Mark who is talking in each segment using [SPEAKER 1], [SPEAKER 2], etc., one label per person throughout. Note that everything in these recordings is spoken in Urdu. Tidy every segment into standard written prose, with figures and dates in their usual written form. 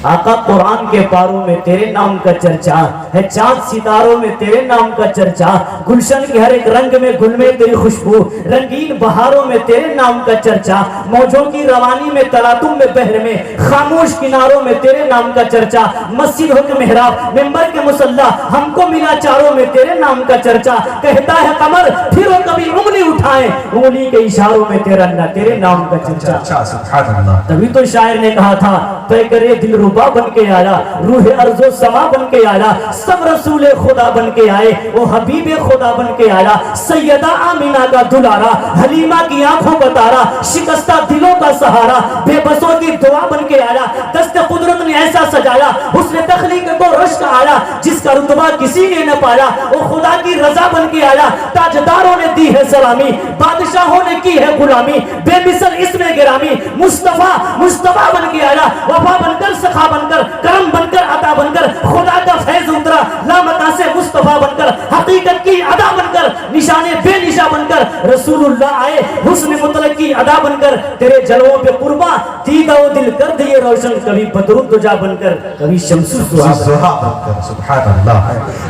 [SPEAKER 1] آقا قرآن کے پاروں میں تیرے نام کا چرچا ہے، چاند ستاروں میں تیرے نام کا چرچا، گلشن کے ہر ایک رنگ میں گل میں تیری خوشبو، رنگین بہاروں میں تیرے نام کا چرچا، موجوں کی روانی میں تلاطم میں بحر میں خاموش کناروں میں تیرے نام کا چرچا، مسجد ہو کے محراب ممبر کے مصلی ہم کو ملا چاروں میں تیرے نام کا چرچا، کہتا ہے قمر پھرو کبھی انگلی اٹھائیں، انگلی کے اشاروں میں تیرے نام کا چرچا۔
[SPEAKER 2] سبحان اللہ۔
[SPEAKER 1] تبھی تو شاعر نے کہا تھا طے کرے دل ربا بن کے آیا، روح ارض و سما بن کے آیا، سب رسول خدا بن کے آئے، وہ حبیب خدا بن کے آیا، سیدہ آمینہ کا دلارا، حلیمہ کی آنکھوں کا تارا، شکستہ دلوں کا سہارا، بے بسوں کی دعا بن کے آیا، دست قدرت نے ایسا سجایا، حسن تخلیق کو رشک آیا جس کا رتبہ کسی نے نہ پایا، وہ خدا کی رضا بن کے آیا، تاجداروں نے دی ہے سلامی، بادشاہوں نے کی ہے غلامی، بے مثل اسم گرامی، مصطفیٰ بن کے آیا، وفا بن کر سخا بن کر کرم بن کر عطا بن کر خدا کا فیض اترا، لامتا سے مصطفیٰ بن کر حقیقت کی ادا بن کر نشان بے نشا بن کر رسول اللہ آئے حسن مطلق کی ادا بن کر، تیرے جلووں پہ قرباں دیدہ و دل کر دیے روشن، کبھی بدر الدجا بن کر کبھی شمس الضحیٰ بن کر۔
[SPEAKER 2] سبحان اللہ۔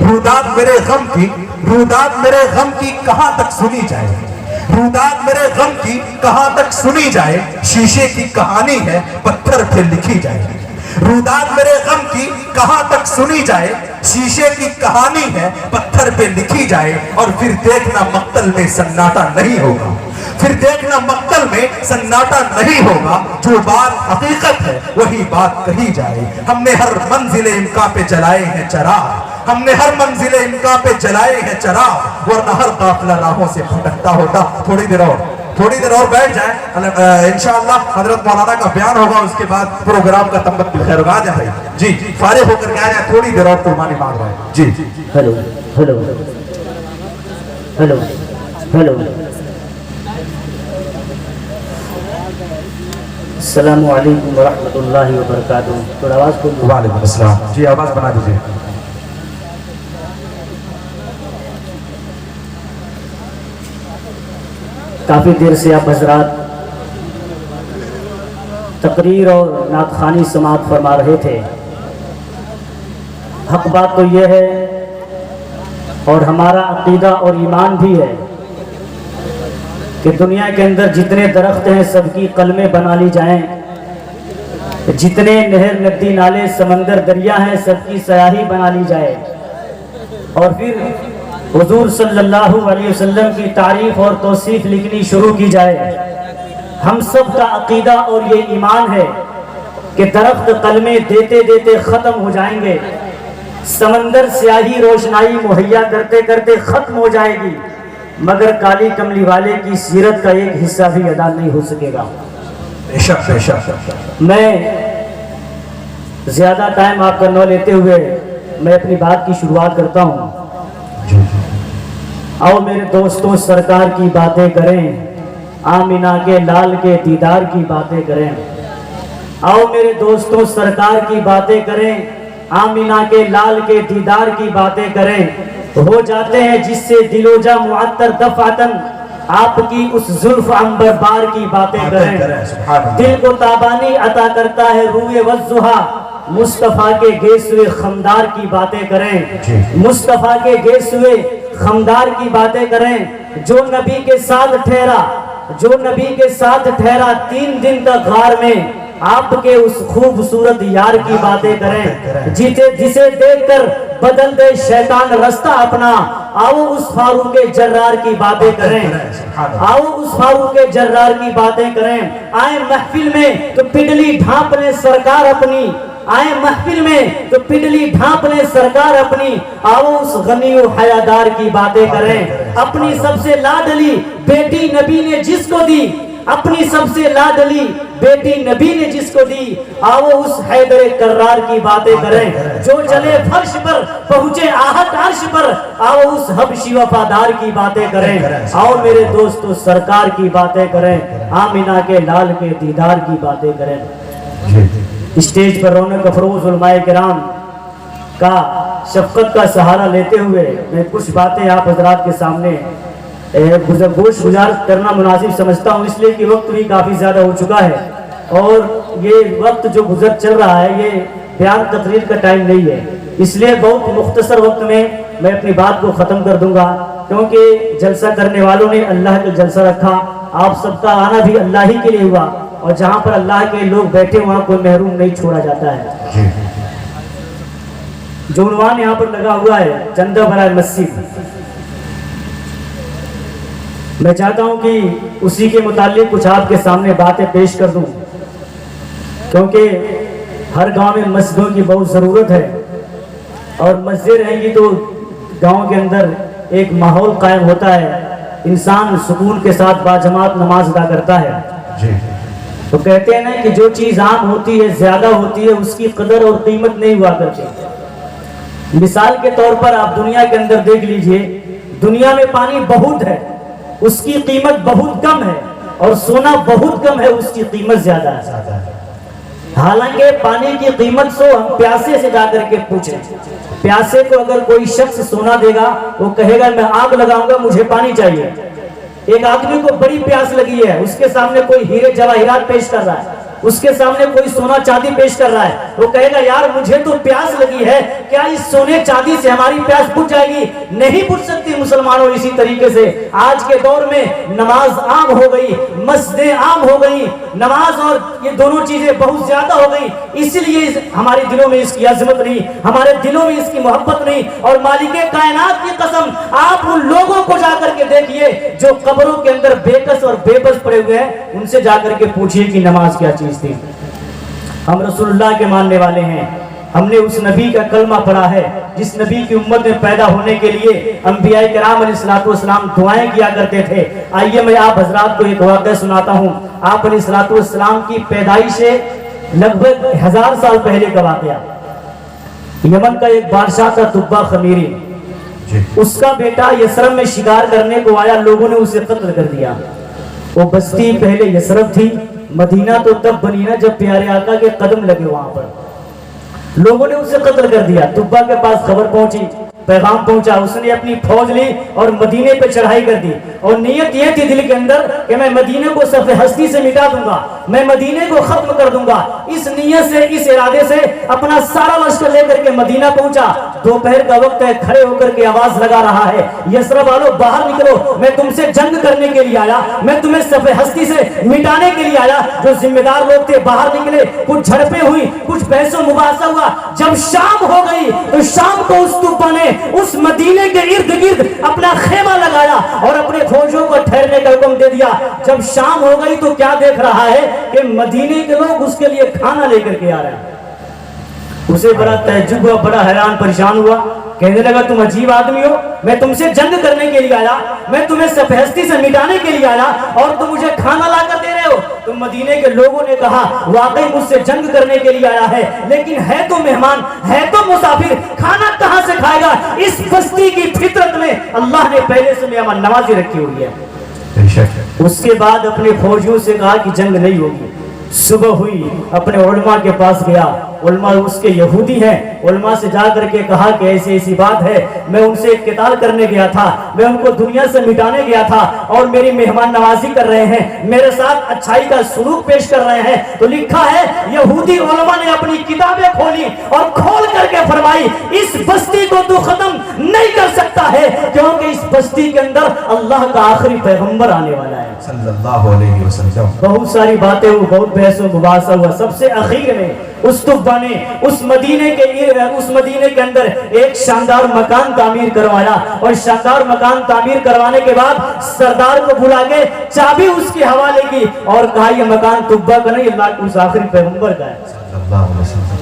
[SPEAKER 2] روداد میرے غم کی کہاں تک سنی جائے، روداد میرے غم کی کہاں تک سنی جائے، شیشے کی کہانی ہے پتھر پہ لکھی جائے، روداد میرے غم کی کہاں تک سنی جائے، شیشے کی کہانی ہے پتھر پہ لکھی جائے، اور پھر دیکھنا مقتل میں سناٹا نہیں ہوگا، پھر دیکھنا مقتل میں سناٹا نہیں ہوگا، جو بات حقیقت ہے وہی بات کہی جائے، ہم نے ہر منزل امکان پہ جلائے ہیں چراغ، ہم نے ہر منزل امکان پہ جلائے ہیں چراغ، ورنہ ہر قافلہ راہوں سے بھٹکتا ہوتا۔ تھوڑی دیر اور بیٹھ جائیں، انشاءاللہ حضرت مولانا کا بیان ہوگا، اس کے بعد پروگرام کا تمت بالخیر ہوگا۔ آ جائیں بھائی جی، فارغ ہو کر کے آ جائیں، تھوڑی دیر اور قربانی مانگ رہے ہیں جی۔
[SPEAKER 1] ہیلو ہیلو ہیلو ہیلو، السلام علیکم ورحمۃ اللہ وبرکاتہ۔ تھوڑا آواز کو
[SPEAKER 2] وعلیکم السلام جی، آواز بنا دیجیے۔
[SPEAKER 1] کافی دیر سے آپ حضرات تقریر اور نعت خوانی سماعت فرما رہے تھے۔ حق بات تو یہ ہے اور ہمارا عقیدہ اور ایمان بھی ہے کہ دنیا کے اندر جتنے درخت ہیں سب کی قلمیں بنا لی جائیں، جتنے نہر ندی نالے سمندر دریا ہیں سب کی سیاہی بنا لی جائے، اور پھر حضور صلی اللہ علیہ وسلم کی تعریف اور توصیف لکھنی شروع کی جائے۔ ہم سب کا عقیدہ اور یہ ایمان ہے کہ درخت قلمیں دیتے دیتے ختم ہو جائیں گے، سمندر سیاہی روشنائی مہیا کرتے کرتے ختم ہو جائے گی، مگر کالی کملی والے کی سیرت کا ایک حصہ بھی ادا نہیں ہو سکے گا۔
[SPEAKER 2] بے شک بے شک۔
[SPEAKER 1] میں زیادہ ٹائم آپ کا نہ لیتے ہوئے میں اپنی بات کی شروعات کرتا ہوں۔ آؤ میرے دوستوں سرکار کی باتیں کریں، آمینہ کے لال کے دیدار کی باتیں کریں، آؤ میرے دوستوں سرکار کی باتیں کریں، آمینہ کے لال کے دیدار کی باتیں کریں، ہو جاتے ہیں جس سے دل و جاں معطر دفعتاً، آپ کی اس زلف عنبر بار کی باتیں کریں، دل کو تابانی عطا کرتا ہے روئے والضحیٰ، مصطفیٰ کے گیسوے خمدار کی باتیں کریں، مصطفیٰ کے گیسوے خمدار کی باتیں کریں، جو نبی کے ساتھ ٹھہرا 3 دن تک غار میں، آپ کے اس خوبصورت یار کی باتیں کریں، جسے دیکھ کر بدل دے شیطان رستہ اپنا، آؤ اس فاروق جرار کی باتیں کریں، آؤ اس فاروق جرار کی باتیں کریں، آئے محفل میں تو پڈلی ڈھانپ لیں سرکار اپنی، آئے محفل میں تو پڈلی ڈھانپ لیں سرکار اپنی، آؤ اس غنی و حیادار کی باتیں کریں، اپنی سب سے لاڈلی بیٹی نبی نے جس کو دی، اپنی سب سے لاڈلی بیٹی نبی نے جس کو دی، آؤ اس حیدر کرار کی باتیں کریں، جو چلے فرش پر پہنچے آہت عرش پر، آؤ اس حبشی وفادار کی باتیں کریں، آؤ میرے دوستو سرکار کی باتیں کریں، آمینہ کے لال کے دیدار کی باتیں کریں۔ اسٹیج پر رونق افروز علماء کرام کا شفقت کا سہارا لیتے ہوئے میں کچھ باتیں آپ حضرات کے سامنے گوش گزار کرنا مناسب سمجھتا ہوں، اس لیے کہ وقت بھی کافی زیادہ ہو چکا ہے، اور یہ وقت جو گزر چل رہا ہے یہ بیان تقریر کا ٹائم نہیں ہے، اس لیے بہت مختصر وقت میں میں اپنی بات کو ختم کر دوں گا، کیونکہ جلسہ کرنے والوں نے اللہ کا جلسہ رکھا، آپ سب کا آنا بھی اللہ ہی کے لیے ہوا، اور جہاں پر اللہ کے لوگ بیٹھے وہاں کوئی محروم نہیں چھوڑا جاتا ہے۔ جو عنوان یہاں پر لگا ہوا ہے چندہ برائے مسجد، میں چاہتا ہوں کہ اسی کے متعلق کچھ آپ کے سامنے باتیں پیش کر دوں، کیونکہ ہر گاؤں میں مسجدوں کی بہت ضرورت ہے، اور مسجد رہیں گی تو گاؤں کے اندر ایک ماحول قائم ہوتا ہے، انسان سکون کے ساتھ باجماعت نماز ادا کرتا ہے۔ تو کہتے ہیں نا کہ جو چیز عام ہوتی ہے، زیادہ ہوتی ہے، اس کی قدر اور قیمت نہیں ہوا کرتی۔ مثال کے طور پر آپ دنیا کے اندر دیکھ لیجئے، دنیا میں پانی بہت ہے، اس کی قیمت بہت کم ہے، اور سونا بہت کم ہے، اس کی قیمت زیادہ ہے۔ حالانکہ پانی کی قیمت سو ہم پیاسے سے جا کر کے پوچھیں، پیاسے کو اگر کوئی شخص سونا دے گا وہ کہے گا میں آگ لگاؤں گا، مجھے پانی چاہیے۔ ایک آدمی کو بڑی پیاس لگی ہے، اس کے سامنے کوئی ہیرے جواہرات پیش کر رہا ہے، اس کے سامنے کوئی سونا چاندی پیش کر رہا ہے، وہ کہے گا یار مجھے تو پیاس لگی ہے، کیا اس سونے چاندی سے ہماری پیاس بجھ جائے گی؟ نہیں بجھ سکتی۔ مسلمانوں اسی طریقے سے آج کے دور میں نماز عام ہو گئی، مسجدیں عام ہو گئی، نماز اور یہ دونوں چیزیں بہت زیادہ ہو گئی، اسی لیے ہمارے دلوں میں اس کی عظمت نہیں، ہمارے دلوں میں اس کی محبت نہیں۔ اور مالک کائنات کی قسم، آپ ان لوگوں کو جا کر کے دیکھیے جو قبروں کے اندر بے کس اور بے بس پڑے ہوئے ہیں، ان سے جا کر کے پوچھئے کہ نماز کیا چیز تھی۔ ہم رسول اللہ کے ماننے والے ہیں، ہم نے اس نبی کا کلمہ پڑھا ہے جس نبی کی امت میں پیدا ہونے کے لیے انبیاء کرام علیہ السلام دعائیں کیا کرتے تھے۔ آئیے میں آپ حضرات کو ایک واقعہ سناتا ہوں۔ آپ علیہ السلام کی پیدائش سے لگ بھگ 1000 سال پہلے کا واقعہ۔ یمن کا ایک بادشاہ تھا تبا خمیری، اس کا بیٹا یثرب میں شکار کرنے کو آیا، لوگوں نے اسے قتل کر دیا۔ وہ بستی پہلے یثرب تھی، مدینہ تو تب بنی نا جب پیارے آقا کے قدم لگے وہاں پر، لوگوں نے اسے قتل کر دیا۔ تبا کے پاس خبر پہنچی، پیغام پہنچا، اس نے اپنی فوج لی اور مدینے پہ چڑھائی کر دی، اور نیت یہ تھی دل کے اندر کہ میں مدینے کو صف ہستی سے مٹا دوں گا، میں مدینے کو ختم کر دوں گا۔ اس نیت سے، اس ارادے سے اپنا سارا لشکر لے کر کے مدینہ پہنچا۔ دوپہر کا وقت ہے، کھڑے ہو کر کے آواز لگا رہا ہے یثرب والو باہر نکلو، میں تم سے جنگ کرنے کے لیے آیا، میں تمہیں صف ہستی سے مٹانے کے لیے آیا۔ جو ذمہ دار لوگ تھے باہر نکلے، کچھ جھڑپیں ہوئی، کچھ بحث و مباحثہ ہوا۔ جب شام ہو گئی تو شام کو اس طوفان نے اس مدینے کے ارد گرد اپنا خیمہ لگایا اور اپنے فوجوں کو ٹھہرنے کا حکم دے دیا۔ جب شام ہو گئی تو کیا دیکھ رہا ہے کہ مدینے کے لوگ اس کے لیے کھانا لے کر کے آ رہے ہیں۔ اسے بڑا تعجب ہوا، بڑا حیران پریشان ہوا، کہنے لگا تم عجیب آدمی ہو، میں تم سے جنگ کرنے کے لیے آیا، میں تمہیں صف ہستی سے مٹانے کے لیے آیا، اور تم مجھے کھانا لا کر دے رہے ہو۔ تو مدینے کے لوگوں نے کہا واقعی مجھ سے جنگ کرنے کے لیے آیا ہے، لیکن ہے تو مہمان، ہے تو مسافر، کھانا کہاں سے کھائے گا؟ اس بستی کی فطرت میں اللہ نے پہلے سے مہمان نوازی رکھی ہوئی ہے۔ اس کے بعد اپنے فوجیوں سے کہا کہ جنگ نہیں ہوگی۔ صبح ہوئی، اپنے علماء کے پاس گیا، علماء اس کے یہودی ہیں، علماء سے جا کر کے کہا کہ ایسی ایسی بات ہے، میں ان سے قتال کرنے گیا تھا، میں ان کو دنیا سے مٹانے گیا تھا، اور میری مہمان نوازی کر رہے ہیں، میرے ساتھ اچھائی کا سلوک پیش کر رہے ہیں۔ تو لکھا ہے یہودی علماء نے اپنی کتابیں کھولی اور کھول کر کے فرمائی اس بستی کو تو ختم نہیں کر سکتا ہے، کیونکہ اس بستی کے اندر اللہ کا آخری پیغمبر آنے والا ہے
[SPEAKER 2] صلی اللہ علیہ وسلم۔
[SPEAKER 1] بہت ساری باتیں ہوئی، بہت بحث و مباحثہ ہوا۔ سب سے اخیر میں اس طبا نے اس مدینے کے اندر ایک شاندار مکان تعمیر کروایا، اور شاندار مکان تعمیر کروانے کے بعد سردار کو بلا کے چابی اس کے حوالے کی اور کہا یہ مکان طبا کا نہیں، اللہ کے اس آخری پیغمبر کا ہے۔
[SPEAKER 2] صلی اللہ علیہ وسلم۔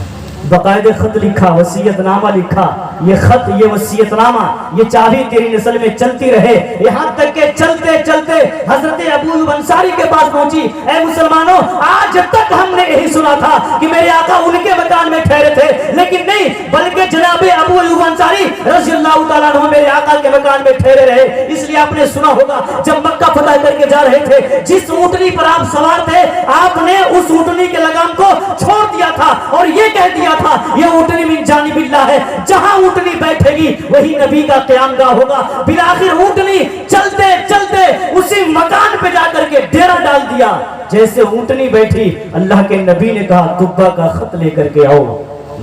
[SPEAKER 1] باقاعدہ خط لکھا، وصیت نامہ لکھا، یہ خط، یہ وصیت نامہ، یہ چابی تیری نسل میں چلتی رہے، یہاں تک کہ چلتے چلتے حضرت ابو ایوب انصاری کے پاس پہنچی۔ اے مسلمانوں، آج تک ہم نے یہی سنا تھا کہ میرے آقا ان کے مکان میں ٹھہرے تھے، لیکن نہیں، بلکہ جناب ابو ایوب انصاری رضی اللہ تعالیٰ عنہ میرے آقا کے مکان میں ٹھہرے رہے۔ اس لیے آپ نے سنا ہوگا جب مکہ فتح کر کے جا رہے تھے، جس اونٹنی پر آپ سوار تھے، آپ نے اس اونٹنی کے لگام کو چھوڑ دیا تھا اور یہ کہہ دیا تھا یہ اونٹنی من جانب اللہ ہے، جہاں اونٹنی بیٹھے گی وہی نبی کا قیام گاہ ہوگا۔ بالآخر اونٹنی چلتے چلتے اسی مکان پہ جا کر کے ڈیرا ڈال دیا۔ جیسے اونٹنی بیٹھی، اللہ کے نبی نے کہا طبا کا خط لے کر کے آؤ،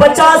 [SPEAKER 1] 50